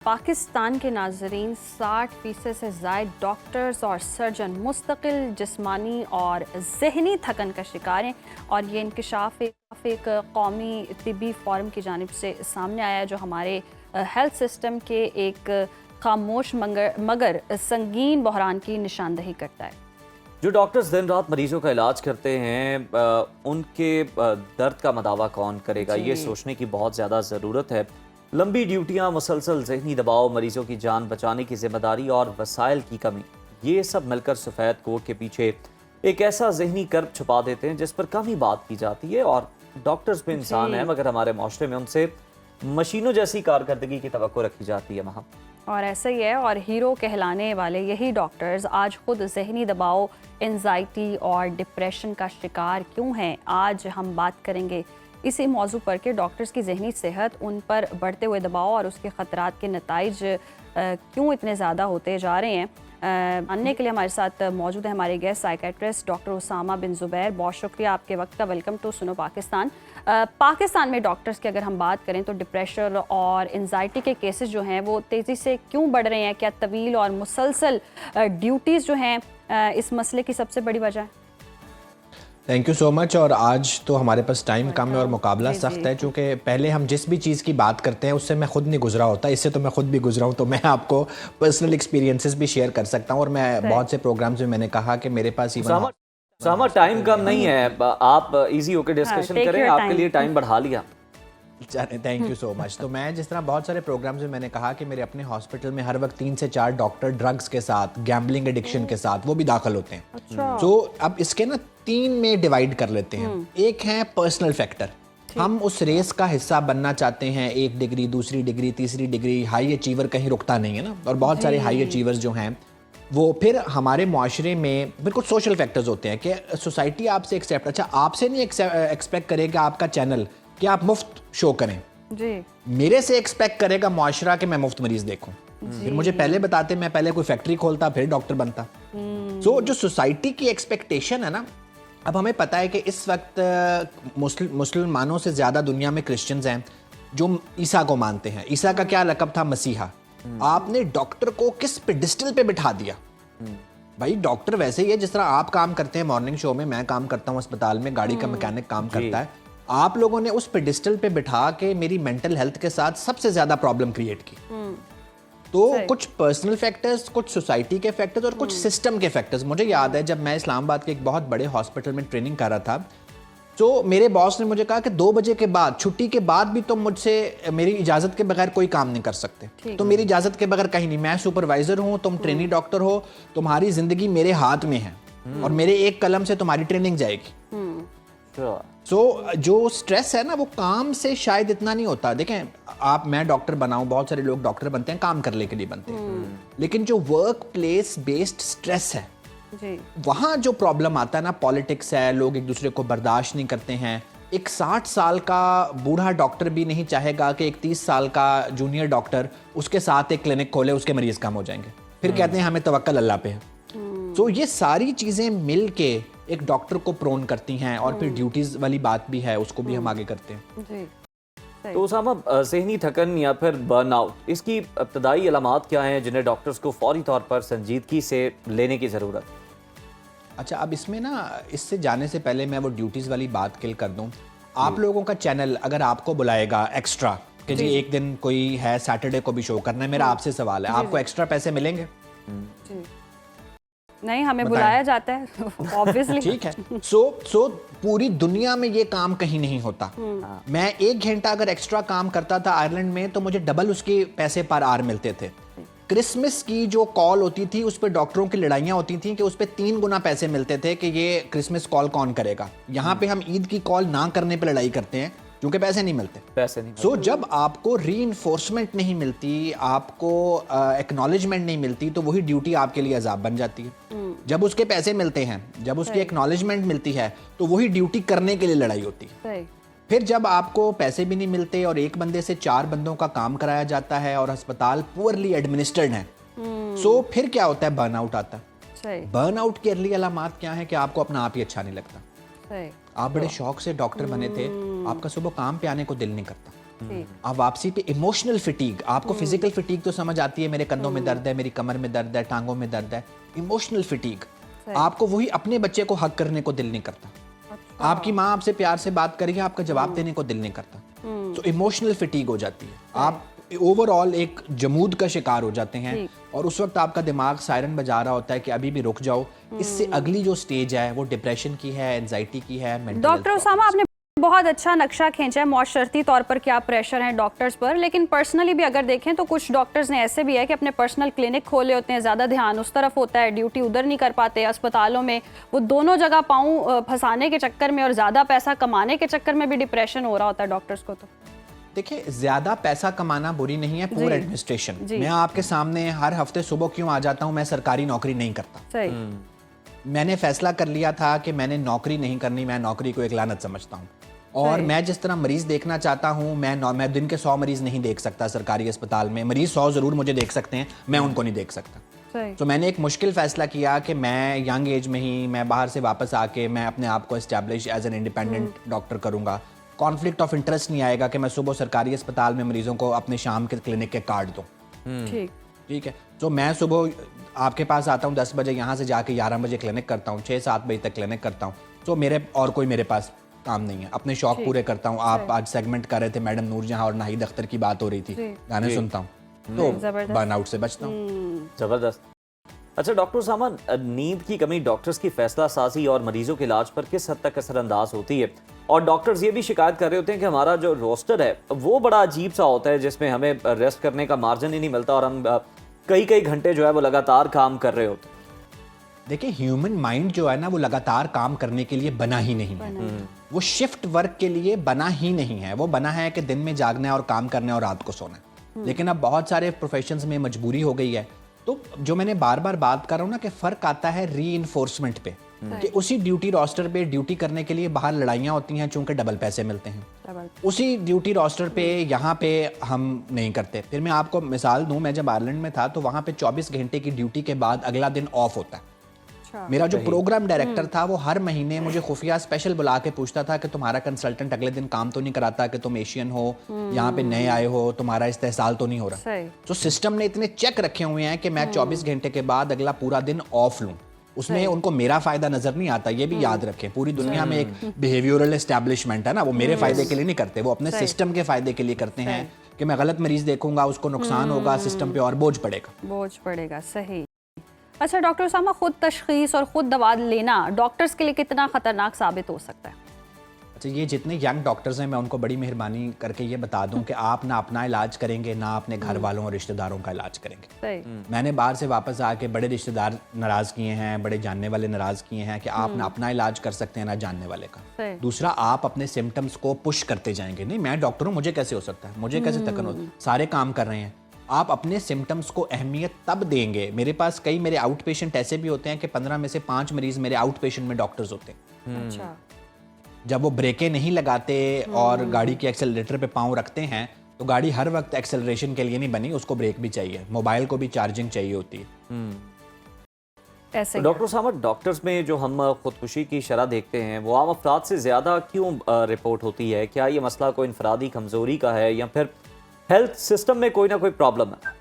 पाकिस्तान के नाजरीन 60% से ज़ायद डॉक्टर्स और सर्जन मुस्तकिल जिस्मानी और जहनी थकन का शिकार हैं और ये इंकशाफ एक कौमी तिब्बी फोरम की जानिब से सामने आया जो हमारे हेल्थ सिस्टम के एक खामोश मगर संगीन बहरान की निशानदही करता है। जो डॉक्टर्स दिन रात मरीजों का इलाज करते हैं उनके दर्द का मदावा कौन करेगा, ये सोचने की बहुत ज़्यादा ज़रूरत है। लंबी ड्यूटियां, मुसलसल जहनी दबाव, मरीजों की जान बचाने की जिम्मेदारी और वसाइल की कमी, ये सब मिलकर सफ़ेद कोट के पीछे एक ऐसा जहनी कर्ब छुपा देते हैं जिस पर कम ही बात की जाती है। और डॉक्टर्स भी इंसान हैं मगर हमारे माशरे में उनसे मशीनों जैसी कारकर्दगी की तवक्को रखी जाती है वहाँ। और ऐसा ही है, और हीरो कहलाने वाले यही डॉक्टर्स आज खुद जहनी दबाव, एंजाइटी और डिप्रेशन का शिकार क्यों हैं। आज हम बात करेंगे इसी मौजू पर कि डॉक्टर्स की जहनी सेहत, उन पर बढ़ते हुए दबाव और उसके ख़तरात के नताइज क्यों इतने ज़्यादा होते जा रहे हैं। जानने के लिए हमारे साथ मौजूद है हमारे गेस्ट साइकेट्रिस्ट डॉक्टर उसामा बिन ज़ुबैर। बहुत शुक्रिया आपके वक्त का। वेलकम टू सुनो पाकिस्तान। पाकिस्तान में डॉक्टर्स की अगर हम बात करें तो डिप्रेशन और एंजाइटी के केसेस जो हैं वो तेज़ी से क्यों बढ़ रहे हैं? क्या तवील और मुसलसल ड्यूटीज़ जो हैं इस मसले की सबसे बड़ी वजह है? Thank you so much. और आज तो हमारे पास टाइम कम है और मुकाबला सख्त है, क्योंकि पहले हम जिस भी चीज़ की बात करते हैं उससे मैं खुद नहीं गुजरा होता, इससे तो मैं खुद भी गुजरा हूँ, तो मैं आपको पर्सनल एक्सपीरियंसेस भी शेयर कर सकता हूँ। और मैं बहुत से प्रोग्राम्स में मैंने कहा कि मेरे पास सामा टाइम कम नहीं है, आप इजी होकर डिस्कशन करें, आपके लिए टाइम बढ़ा लिया। Thank you so much. तो मैं जिस तरह बहुत सारे प्रोग्राम्स में मैंने कहा कि मेरे अपने हॉस्पिटल में हर वक्त 3 से 4 डॉक्टर ड्रग्स के साथ, गैम्बलिंग एडिक्शन के साथ वो भी दाखिल होते हैं। तो अब इसके ना 3 में डिवाइड कर लेते हैं। एक है पर्सनल फैक्टर, हम उस रेस का हिस्सा बनना चाहते हैं, 1 डिग्री, दूसरी डिग्री, तीसरी डिग्री, हाई अचीवर कहीं रुकता नहीं है ना। और बहुत सारे हाई अचीवर्स जो हैं वो फिर हमारे मुआशरे में बिल्कुल सोशल फैक्टर्स होते हैं कि सोसाइटी आपसे एक्सेप्ट, अच्छा आपसे नहीं एक्सपेक्ट करेगा आपका चैनल कि आप मुफ्त शो करें जी, मेरे से एक्सपेक्ट करेगा मुआशरा कि मैं मुफ्त मरीज देखूं। फिर मुझे पहले बताते, मैं पहले कोई फैक्ट्री खोलता फिर डॉक्टर बनता। सो जो सोसाइटी की एक्सपेक्टेशन है ना, अब हमें पता है कि इस वक्त मुसलमानों से ज्यादा दुनिया में क्रिश्चियंस हैं जो ईसा को मानते हैं। ईसा का क्या लक़ब था? मसीहा। आपने डॉक्टर को किस पेडिस्टल पे बिठा दिया? भाई डॉक्टर वैसे ही है जिस तरह आप काम करते हैं मॉर्निंग शो में, मैं काम करता हूँ अस्पताल में, गाड़ी का मैकेनिक काम करता है। आप लोगों ने उस पेडिस्टल पे बिठा के मेरी मेंटल हेल्थ के साथ सबसे ज्यादा प्रॉब्लम क्रिएट की। तो कुछ पर्सनल फैक्टर्स, कुछ सोसाइटी के फैक्टर्स और कुछ सिस्टम के फैक्टर्स। मुझे याद है जब मैं इस्लामाबाद के एक बहुत बड़े हॉस्पिटल में ट्रेनिंग कर रहा था, तो मेरे बॉस ने मुझे कहा कि 2 बजे के बाद, छुट्टी के बाद भी तुम मुझसे मेरी इजाजत के बगैर कोई काम नहीं कर सकते। तो मेरी इजाजत के बगैर कहीं नहीं, मैं सुपरवाइजर हूँ, तुम ट्रेनी डॉक्टर हो, तुम्हारी जिंदगी मेरे हाथ में है और मेरे एक कलम से तुम्हारी ट्रेनिंग जाएगी। सो जो स्ट्रेस है ना वो काम से शायद इतना नहीं होता। देखें आप, मैं डॉक्टर बनाऊं, बहुत सारे लोग डॉक्टर बनते हैं काम करने के लिए बनते हैं, लेकिन जो वर्क प्लेस बेस्ड स्ट्रेस है जी, वहां जो प्रॉब्लम आता है ना, पॉलिटिक्स है, लोग एक दूसरे को बर्दाश्त नहीं करते हैं। एक 60 साल का बूढ़ा डॉक्टर भी नहीं चाहेगा कि एक 30 साल का जूनियर डॉक्टर उसके साथ एक क्लिनिक खोले, उसके मरीज कम हो जाएंगे। फिर कहते हैं हमें तवक्कल अल्लाह पे है। तो ये सारी चीजें मिल के एक डॉक्टर को प्रोन करती हैं। और फिर ड्यूटीज वाली बात भी है, उसको भी हम आगे करते हैं जी। तो उसामा, ज़हनी थकन या फिर बर्नआउट, इसकी इब्तदाई अलामात क्या हैं जिन्हें डॉक्टर्स को फौरी तौर पर संजीदगी से लेने की ज़रूरत? अच्छा, अब इसमें ना, इससे जाने से पहले मैं वो ड्यूटीज वाली बात क्लियर कर दूं। आप लोगों का चैनल अगर आपको बुलाएगा एक्स्ट्रा कि जी एक दिन कोई है सैटरडे को भी शो करना है, मेरा आपसे सवाल है, आपको एक्स्ट्रा पैसे मिलेंगे? जी नहीं, हमें बुलाया जाता है ऑब्वियसली। ठीक है। सो पूरी दुनिया में ये काम कहीं नहीं होता। मैं 1 घंटा अगर एक्स्ट्रा काम करता था आयरलैंड में तो मुझे डबल उसके पैसे पर आवर मिलते थे। क्रिसमस की जो कॉल होती थी उस पर डॉक्टरों की लड़ाइयाँ होती थी कि उस पर 3 गुना पैसे मिलते थे कि ये क्रिसमस कॉल कौन करेगा। यहाँ पे हम ईद की कॉल ना करने पे लड़ाई करते हैं क्योंकि पैसे नहीं मिलते। सो जब आपको रीइंफोर्समेंट नहीं मिलती, आपको एक्नॉलेजमेंट नहीं मिलती, तो वही ड्यूटी आपके लिए अजाब बन जाती है। जब उसके पैसे मिलते हैं, जब उसकी एक्नॉलेजमेंट मिलती है, तो वही ड्यूटी करने के लिए लड़ाई होती है। फिर जब आपको पैसे भी नहीं मिलते और एक बंदे से 4 बंदों का काम कराया जाता है और अस्पताल पुअरली एडमिनिस्टर्ड है, सो फिर क्या होता है? बर्नआउट आता है। बर्नआउट की अर्ली अलामात क्या है कि आपको अपना आप ही अच्छा नहीं लगता। आप बड़े शौक से डॉक्टर बने थे, आपका सुबह काम पे आने को दिल नहीं करता। ठीक। आप वापसी पे इमोशनल फिटीग, आपको फिजिकल फिटीग तो समझ आती है, मेरे कंधों में दर्द है, मेरी कमर में दर्द है, टांगों में दर्द है। इमोशनल फिटीग, आपको वही अपने बच्चे को हक करने को दिल नहीं करता। अच्छा। आपकी माँ आपसे प्यार से बात करेगी, आपका जवाब देने को दिल नहीं करता। तो इमोशनल फिटीग हो जाती है, आप ओवरऑल एक जमूद का शिकार हो जाते हैं और उस वक्त आपका दिमाग सायरन बजा रहा होता है कि अभी भी रुक जाओ। इससे अगली जो स्टेज है वो डिप्रेशन की है, एंजाइटी की है, मेंटल। डॉक्टर उसामा, आपने बहुत अच्छा नक्शा खींचा है मौशरती तौर पर क्या प्रेशर है डॉक्टर्स पर, लेकिन पर्सनली भी अगर देखें तो कुछ डॉक्टर्स ने ऐसे भी है कि अपने पर्सनल क्लिनिक खोले होते हैं, ज़्यादा ध्यान उस तरफ होता है, ड्यूटी उधर नहीं कर पाते। अस्पतालों में वो दोनों जगह पाँव फंसाने के चक्कर में और ज़्यादा पैसा कमाने के चक्कर में भी डिप्रेशन हो रहा होता है डॉक्टर्स को। तो देखिए, ज्यादा पैसा कमाना बुरी नहीं है, पुअर एडमिनिस्ट्रेशन। मैं आपके सामने हर हफ्ते सुबह क्यों आ जाता हूं, मैं सरकारी नौकरी नहीं करता। सही। मैंने फैसला कर लिया था कि मैंने नौकरी नहीं करनी, मैं नौकरी को एक लानत समझता हूं। और मैं जिस तरह मरीज देखना चाहता हूं, मैं दिन के 100 मरीज नहीं देख सकता सरकारी अस्पताल में। मरीज 100 जरूर मुझे देख सकते हैं, मैं उनको नहीं देख सकता। तो मैंने एक मुश्किल फैसला किया कि मैं यंग एज में ही मैं बाहर से वापस आके मैं अपने आप को establish as an independent doctor करूंगा। कॉन्फ्लिक्ट ऑफ इंटरेस्ट नहीं आएगा कि मैं सुबह सरकारी अस्पताल में मरीजों को अपने शाम के क्लिनिक के कार्ड दूं। ठीक है। तो मैं सुबह आपके पास आता हूँ 10 बजे, यहाँ से जाके 11 बजे क्लिनिक करता हूँ, 6-7 बजे तक क्लिनिक करता हूँ। तो मेरे और कोई मेरे पास काम नहीं है, अपने शौक पूरे करता हूँ। आप आज सेगमेंट कर रहे थे, मैडम नूरजहां और नाहिद अख्तर की बात हो रही थी, गाने सुनता हूँ, तो बर्नआउट से बचता हूँ। जबरदस्त। अच्छा डॉक्टर सामान, नींद की कमी डॉक्टर्स की फैसला साजी और मरीजों के इलाज पर किस हद तक असरअंदाज होती है? और डॉक्टर्स ये भी शिकायत कर रहे होते हैं कि हमारा जो रोस्टर है वो बड़ा अजीब सा होता है, जिसमें हमें रेस्ट करने का मार्जिन ही नहीं मिलता और हम कई घंटे जो है वो लगातार काम कर रहे होते हैं। देखिए, ह्यूमन माइंड जो है ना वो लगातार काम करने के लिए बना ही नहीं है। वो शिफ्ट वर्क के लिए बना ही नहीं है। वो बना है कि दिन में जागना है और काम करना है और रात को सोना है। लेकिन अब बहुत सारे प्रोफेशंस में मजबूरी हो गई है। तो जो मैंने बार बार बात कर रहा हूँ ना कि फर्क आता है री-इन्फोर्समेंट पे, कि उसी ड्यूटी रोस्टर पे ड्यूटी करने के लिए बाहर लड़ाइयाँ होती हैं चूंकि डबल पैसे मिलते हैं। उसी ड्यूटी रोस्टर पे यहाँ पे हम नहीं करते। फिर मैं आपको मिसाल दूं, मैं जब आयरलैंड में था तो वहाँ पे 24 घंटे की ड्यूटी के बाद अगला दिन ऑफ होता है। मेरा जो प्रोग्राम डायरेक्टर था वो हर महीने मुझे खुफिया स्पेशल बुला के पूछता था कि तुम्हारा कंसल्टेंट अगले दिन काम तो नहीं कराता, कि तुम एशियन हो, यहाँ पे नए आए हो, तुम्हारा इस्तेहसाल तो नहीं हो रहा। तो सिस्टम ने इतने चेक रखे हुए हैं कि मैं 24 घंटे के बाद अगला पूरा दिन ऑफ लूं। उसमें उनको मेरा फायदा नजर नहीं आता, ये भी याद रखें। पूरी दुनिया में एक बिहेवियरल एस्टैब्लिशमेंट है ना, वो मेरे फायदे के लिए नहीं करते, वो अपने सिस्टम के फायदे के लिए करते हैं कि मैं गलत मरीज देखूंगा, उसको नुकसान होगा, सिस्टम पे और बोझ पड़ेगा। सही। अच्छा डॉक्टर उसामा, खुद तशखीस और खुद दवा लेना डॉक्टर्स के लिए कितना खतरनाक साबित हो सकता है? अच्छा, ये जितने यंग डॉक्टर्स हैं मैं उनको बड़ी मेहरबानी करके ये बता दूं कि आप ना अपना इलाज करेंगे ना अपने घर वालों और रिश्तेदारों का इलाज करेंगे। मैंने बाहर से वापस आके बड़े रिश्तेदार नाराज किए हैं, बड़े जानने वाले नाराज किए हैं कि आप ना अपना इलाज कर सकते हैं ना जानने वाले का। दूसरा, आप अपने सिम्टम्स को पुश करते जाएंगे। नहीं, मैं डॉक्टर हूँ, मुझे कैसे हो सकता है, मुझे कैसे तकन हो, सारे काम कर रहे हैं। आप अपने सिम्टम्स को अहमियत तब देंगे। मेरे पास कई मेरे आउट पेशेंट ऐसे भी होते हैं कि 15 में से 5 मरीज मेरे आउट पेशेंट में डॉक्टर्स होते हैं। अच्छा। जब वो ब्रेकें नहीं लगाते और गाड़ी के एक्सेलरेटर पे पाँव रखते हैं तो गाड़ी हर वक्त एक्सेलरेशन के लिए नहीं बनी, उसको ब्रेक भी चाहिए, मोबाइल को भी चार्जिंग चाहिए होती है। तो डॉक्टर साहब, डॉक्टर्स में जो हम खुदकुशी की शरह देखते हैं वो आम अफराद से ज़्यादा क्यों रिपोर्ट होती है? क्या ये मसला कोई इंफरादी कमज़ोरी का है या फिर हेल्थ सिस्टम में कोई ना कोई प्रॉब्लम है?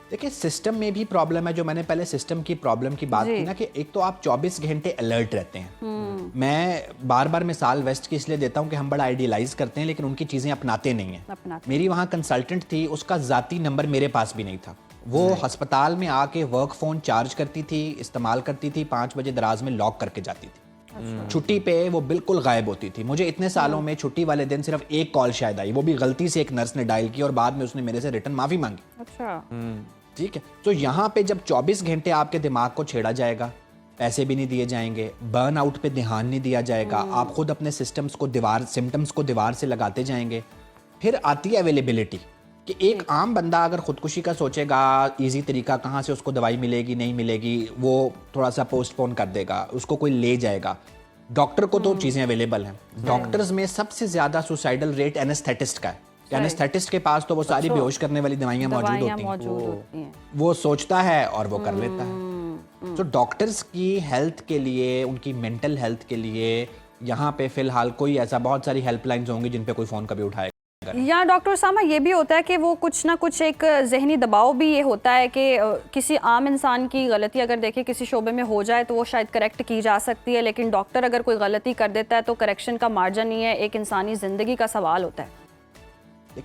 देखिए, सिस्टम में भी प्रॉब्लम है। जो मैंने पहले सिस्टम की प्रॉब्लम की बात की ना, कि एक तो आप 24 घंटे अलर्ट रहते हैं। मैं बार बार मिसाल वेस्ट की इसलिए देता हूं कि हम बड़ा आइडियलाइज करते हैं लेकिन उनकी चीज़ें अपनाते नहीं हैं। मेरी वहाँ कंसल्टेंट थी, उसका ज़ाती नंबर मेरे पास भी नहीं था। वो अस्पताल में आके वर्क फ़ोन चार्ज करती थी, इस्तेमाल करती थी, 5 बजे दराज में लॉक करके जाती थी। छुट्टी पे वो बिल्कुल गायब होती थी। मुझे इतने सालों में छुट्टी वाले दिन सिर्फ एक कॉल शायद आई, वो भी गलती से एक नर्स ने डायल की और बाद में उसने मेरे से रिटर्न माफी मांगी। अच्छा। ठीक है। तो यहाँ पे जब 24 घंटे आपके दिमाग को छेड़ा जाएगा, पैसे भी नहीं दिए जाएंगे, बर्न आउट पे ध्यान नहीं दिया जाएगा, आप खुद अपने सिम्टम्स को दीवार से लगाते जाएंगे। फिर आती है अवेलेबिलिटी, कि एक आम बंदा अगर खुदकुशी का सोचेगा, इजी तरीका कहाँ से उसको दवाई मिलेगी नहीं मिलेगी, वो थोड़ा सा पोस्टपोन कर देगा, उसको कोई ले जाएगा। डॉक्टर को तो चीज़ें अवेलेबल हैं। डॉक्टर्स में सबसे ज़्यादा सुसाइडल रेट एनेस्थेटिस्ट का है। एनेस्थेटिस्ट के पास तो वो सारी बेहोश करने वाली दवाइयाँ मौजूद होती हैं। वो सोचता है और वो कर लेता है। तो डॉक्टर्स की हेल्थ के लिए, उनकी मेंटल हेल्थ के लिए यहाँ पे फिलहाल कोई ऐसा, बहुत सारी हेल्पलाइंस होंगी जिन पे कोई फ़ोन कभी उठाएगा या डॉक्टर उसामा ये भी होता है कि वो कुछ ना कुछ एक जहनी दबाव भी ये होता है कि किसी आम इंसान की गलती अगर देखें किसी शोबे में हो जाए तो वो शायद करेक्ट की जा सकती है, लेकिन डॉक्टर अगर कोई गलती कर देता है तो करेक्शन का मार्जिन नहीं है, एक इंसानी ज़िंदगी का सवाल होता है।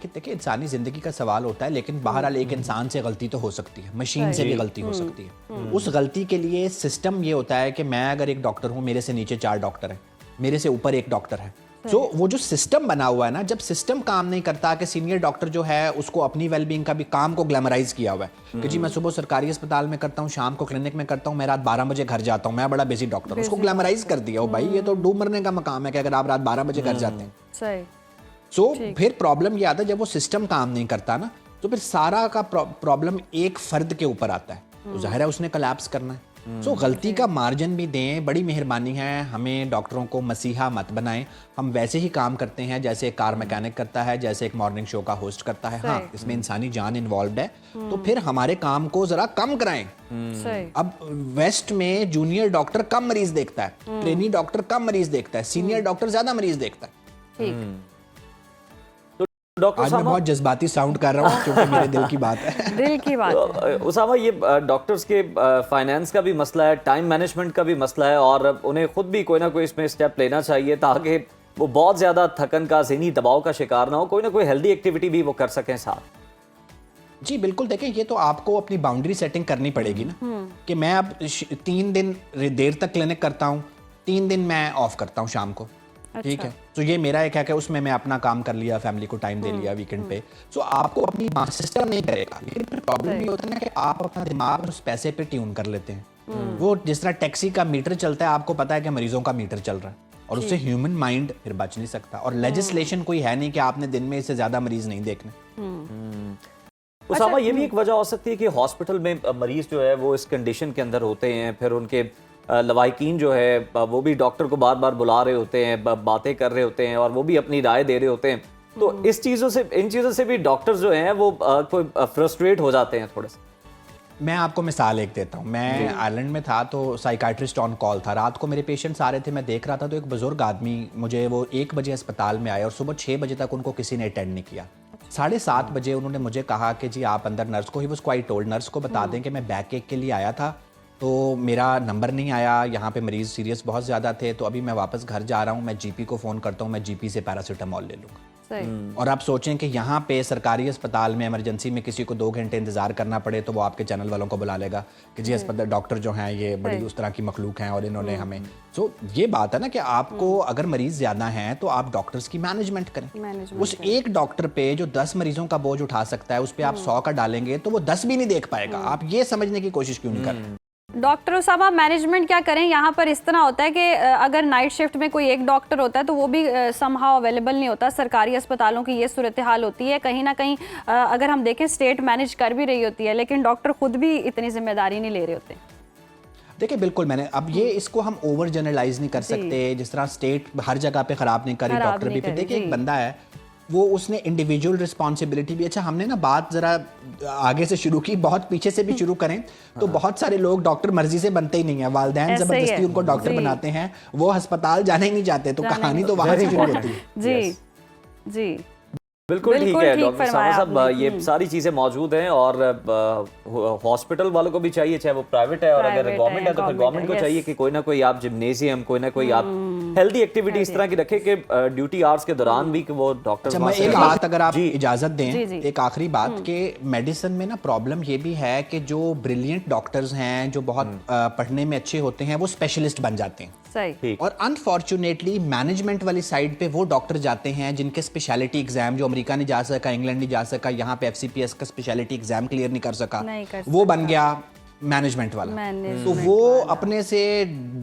देखिए इंसानी जिंदगी का सवाल होता है, लेकिन बहरहाल एक इंसान से गलती तो हो सकती है, मशीन से भी गलती हो सकती है। उस गलती के लिए सिस्टम ये होता है कि मैं अगर एक डॉक्टर हूँ, मेरे से नीचे 4 डॉक्टर हैं, मेरे से ऊपर एक डॉक्टर है, तो वो जो सिस्टम बना हुआ है ना, जब सिस्टम काम नहीं करता कि सीनियर डॉक्टर जो है उसको अपनी वेलबींग का भी काम को ग्लैमराइज किया हुआ है कि जी मैं सुबह सरकारी अस्पताल में करता हूँ, शाम को क्लिनिक में करता हूँ, मैं रात 12 बजे घर जाता हूँ, मैं बड़ा बिजी डॉक्टर हूँ, उसको ग्लैमराइज कर दिया। भाई ये तो डूब मरने का मकाम है कि अगर आप रात 12 बजे घर जाते हैं। सही। फिर प्रॉब्लम ये आता है जब वो सिस्टम काम नहीं करता ना, तो फिर सारा का प्रॉब्लम एक फर्द के ऊपर आता है, तो जाहिर है उसने कोलैप्स करना है। गलती का मार्जिन भी दें, बड़ी मेहरबानी है, हमें डॉक्टरों को मसीहा मत बनाएं। हम वैसे ही काम करते हैं जैसे एक कार मैकेनिक करता है, जैसे एक मॉर्निंग शो का होस्ट करता है। हाँ, इसमें इंसानी जान इन्वॉल्व है, तो फिर हमारे काम को जरा कम कराएं। अब वेस्ट में जूनियर डॉक्टर कम मरीज देखता है, ट्रेनी डॉक्टर कम मरीज देखता है, सीनियर डॉक्टर ज्यादा मरीज देखता है। ठीक। डॉक्टर आज मैं बहुत जज्बाती साउंड कर रहा हूँ क्योंकि मेरे दिल की बात है। दिल की बात है। उसामा, ये डॉक्टर्स के फाइनेंस का भी मसला है, टाइम मैनेजमेंट का भी मसला है, और उन्हें खुद भी कोई ना कोई इसमें स्टेप लेना चाहिए ताकि वो बहुत ज़्यादा थकन का, ज़हनी दबाव का शिकार ना हो, कोई ना कोई हेल्दी एक्टिविटी भी वो कर सकें साथ। जी बिल्कुल, देखें ये तो आपको अपनी बाउंड्री सेटिंग करनी पड़ेगी ना कि मैं अब 3 दिन देर तक क्लिनिक करता हूँ, 3 दिन मैं ऑफ करता हूँ शाम को। ठीक है, तो ये मेरा एक है कि उसमें मैं अपना काम कर लिया, फैमिली को टाइम दे लिया वीकेंड पे। सो आपको अपनी सिस्टम नहीं करेगा, लेकिन फिर प्रॉब्लम ये होता है ना कि आप अपना दिमाग उस पैसे पे ट्यून कर लेते हैं। वो जिस तरह टैक्सी का मीटर चलता है, आपको पता है कि मरीजों का मीटर चल रहा है, और उससे ह्यूमन माइंड फिर बच नहीं सकता। और लेजिस्लेशन कोई है नहीं कि आपने दिन में इससे ज्यादा मरीज नहीं देखने। उसामा, ये भी एक वजह हो सकती है कि हॉस्पिटल में मरीज जो है वो इस कंडीशन के अंदर होते हैं, फिर उनके लवाहिकीन जो है वो भी डॉक्टर को बार बार बुला रहे होते हैं, बातें कर रहे होते हैं, और वो भी अपनी राय दे रहे होते हैं। तो इन चीज़ों से भी डॉक्टर्स जो हैं वो फ्रस्ट्रेट हो जाते हैं थोड़े से। मैं आपको मिसाल एक देता हूँ। मैं आयरलैंड में था तो साइकाट्रिस्ट ऑन कॉल था, रात को मेरे पेशेंट्स आ रहे थे, मैं देख रहा था, तो एक बुजुर्ग आदमी मुझे वो 1 बजे अस्पताल में आए और सुबह 6 बजे तक उनको किसी ने अटेंड नहीं किया। 7:30 बजे उन्होंने मुझे कहा कि जी आप अंदर नर्स को, he was quite told, nurse को बता दें कि मैं बैक एक के लिए आया था, तो मेरा नंबर नहीं आया, यहाँ पे मरीज सीरियस बहुत ज़्यादा थे, तो अभी मैं वापस घर जा रहा हूँ, मैं जीपी को फ़ोन करता हूँ, मैं जीपी से पैरासीटामोल ले लूँगा। और आप सोचें कि यहाँ पे सरकारी अस्पताल में इमरजेंसी में किसी को 2 घंटे इंतजार करना पड़े, तो वो आपके चैनल वालों को बुला लेगा कि जी अस्पताल डॉक्टर जो हैं ये बड़ी उस तरह की मखलूक हैं और इन्होंने हमें। सो ये बात है ना कि आपको अगर मरीज ज़्यादा हैं तो आप डॉक्टर्स की मैनेजमेंट करें। उस एक डॉक्टर पे जो 10 मरीजों का बोझ उठा सकता है, उस पर आप 100 का डालेंगे तो वो 10 भी नहीं देख पाएगा। आप ये समझने की कोशिश क्यों नहीं कर रहे? डॉक्टर उसामा, मैनेजमेंट क्या करें? यहाँ पर इस तरह होता है कि अगर नाइट शिफ्ट में कोई एक डॉक्टर होता है तो वो भी समहाउ अवेलेबल नहीं होता। सरकारी अस्पतालों की ये सूरत हाल होती है। कहीं ना कहीं अगर हम देखें स्टेट मैनेज कर भी रही होती है, लेकिन डॉक्टर खुद भी इतनी जिम्मेदारी नहीं ले रहे होते। देखिए बिल्कुल, मैंने अब ये इसको हम ओवर जनरलाइज नहीं कर सकते, जिस तरह स्टेट हर जगह पे खराब नहीं करी, डॉक्टर भी। फिर देखिए एक बंदा है, वो उसने इंडिविजुअल रिस्पॉन्सिबिलिटी भी। अच्छा, हमने ना बात जरा आगे से शुरू की, बहुत पीछे से भी शुरू करें तो बहुत सारे लोग डॉक्टर मर्जी से बनते ही नहीं है, वालिदैन जबरदस्ती उनको डॉक्टर बनाते हैं, वो अस्पताल जाने ही नहीं चाहते, तो कहानी तो वहां से शुरू होती है। जी जी बिल्कुल ठीक है डॉक्टर साहब, ये सारी चीज़ें मौजूद हैं, और हॉस्पिटल वालों को भी चाहिए, चाहे वो प्राइवेट है, और अगर गवर्नमेंट है तो फिर गवर्नमेंट को चाहिए कि कोई ना कोई आप जिम्नेजियम, कोई ना कोई आप हेल्दी एक्टिविटी इस तरह की रखें कि ड्यूटी आवर्स के दौरान भी कि वो डॉक्टर। मैं एक बात अगर आप इजाजत दें, एक आखिरी बात, कि मेडिसिन में ना प्रॉब्लम ये भी है कि जो ब्रिलियंट डॉक्टर्स हैं, जो बहुत पढ़ने में अच्छे होते हैं, वो स्पेशलिस्ट बन जाते हैं। सही। और अनफॉर्चुनेटली मैनेजमेंट वाली साइड पे वो डॉक्टर जाते हैं जिनके स्पेशलिटी एग्जाम, जो अमेरिका नहीं जा सका, इंग्लैंड नहीं जा सका, यहाँ पे FCPS का स्पेशलिटी एग्जाम क्लियर नहीं कर सका, वो बन गया मैनेजमेंट वाला। तो वो अपने से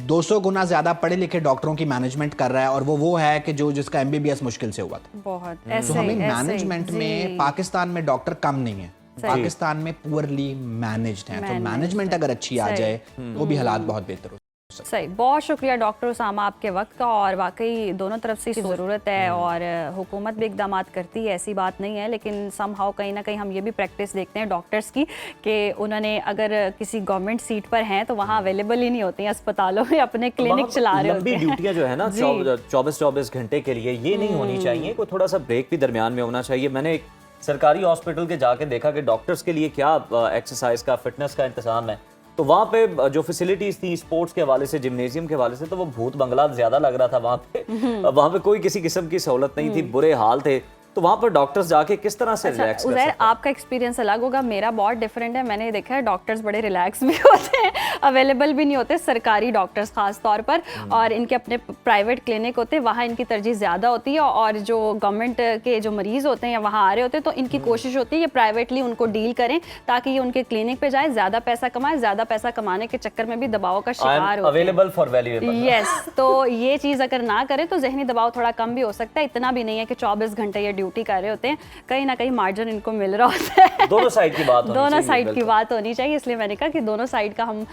200 गुना ज्यादा पढ़े लिखे डॉक्टरों की मैनेजमेंट कर रहा है, और वो है कि जो जिसका MBBS मुश्किल से हुआ था। बहुत तो हमें मैनेजमेंट में पाकिस्तान में डॉक्टर कम नहीं है, पाकिस्तान में पुअरली मैनेज्ड है। तो मैनेजमेंट अगर अच्छी आ जाए तो भी हालात बहुत बेहतर हो। सकता। सही, बहुत शुक्रिया डॉक्टर उसामा आपके वक्त का, और वाकई दोनों तरफ से ज़रूरत है और हुकूमत भी इकदाम करती है, ऐसी बात नहीं है, लेकिन समहाउ कहीं ना कहीं हम ये भी प्रैक्टिस देखते हैं डॉक्टर्स की कि उन्होंने अगर किसी गवर्नमेंट सीट पर हैं तो वहाँ अवेलेबल ही नहीं होती हैं अस्पतालों में, अपने क्लिनिक चला रहे होते लंबी हैं। ड्यूटियां जो है ना 24-24 घंटे के लिए, ये नहीं होनी चाहिए, कोई थोड़ा सा ब्रेक भी दरमियान में होना चाहिए। मैंने एक सरकारी हॉस्पिटल के जाके देखा कि डॉक्टर्स के लिए क्या एक्सरसाइज का, फिटनेस का इंतजाम है, तो वहाँ पे जो फैसिलिटीज थी स्पोर्ट्स के हवाले से, जिम्नेजियम के हवाले से, तो वो भूत बंगला ज्यादा लग रहा था वहाँ पे। वहाँ पे कोई किसी किस्म की सहूलत नहीं थी, बुरे हाल थे। तो वहाँ पर डॉक्टर्स जाके किस तरह से रिलैक्स कर उज़ैर, सकते हैं? आपका एक्सपीरियंस अलग होगा, मेरा बहुत डिफरेंट है। मैंने देखा है डॉक्टर्स बड़े रिलैक्स भी होते हैं, अवेलेबल भी नहीं होते, सरकारी डॉक्टर्स खास तौर पर, और इनके अपने प्राइवेट क्लिनिक होते हैं, वहाँ इनकी तरजीह ज़्यादा होती है, और जो गवर्नमेंट के जो मरीज होते हैं या वहाँ आ रहे होते हैं तो इनकी कोशिश होती है ये प्राइवेटली उनको डील करें ताकि ये उनके क्लिनिक पे जाए, ज़्यादा पैसा कमाए, ज़्यादा पैसा कमाने के चक्कर में भी दबाव का शिकार होते हैं। Available for valuable. यस, तो ये चीज़ अगर ना करें तो जहनी दबाव थोड़ा कम भी हो सकता है, इतना भी नहीं है कि 24 घंटे ये ड्यूटी कर रहे होते हैं, कहीं ना कहीं मार्जिन इनको मिल रहा होता है। दोनों साइड की बात होनी दोनों चाहिए, साइड की बिल्कुल। बात होनी चाहिए, इसलिए मैंने कहा कि दोनों साइड का हम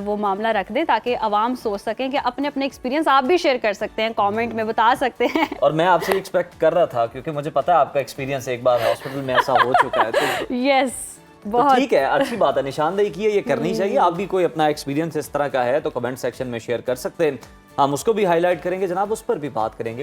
वो मामला रख दें ताकि आवाम सोच सकें कि अपने अपने एक्सपीरियंस आप भी शेयर कर सकते हैं, कमेंट में बता सकते हैं। और मैं आपसे एक्सपेक्ट कर रहा था क्योंकि मुझे पता है आपका एक्सपीरियंस एक बार हॉस्पिटल में ऐसा हो चुका है, तो यस, तो बहुत ठीक है, अच्छी बात है, निशानदेही की है, ये करनी चाहिए। आप भी कोई अपना एक्सपीरियंस इस तरह का है तो कमेंट सेक्शन में शेयर कर सकते हैं, हम उसको भी हाईलाइट करेंगे जनाब, उस पर भी बात करेंगे।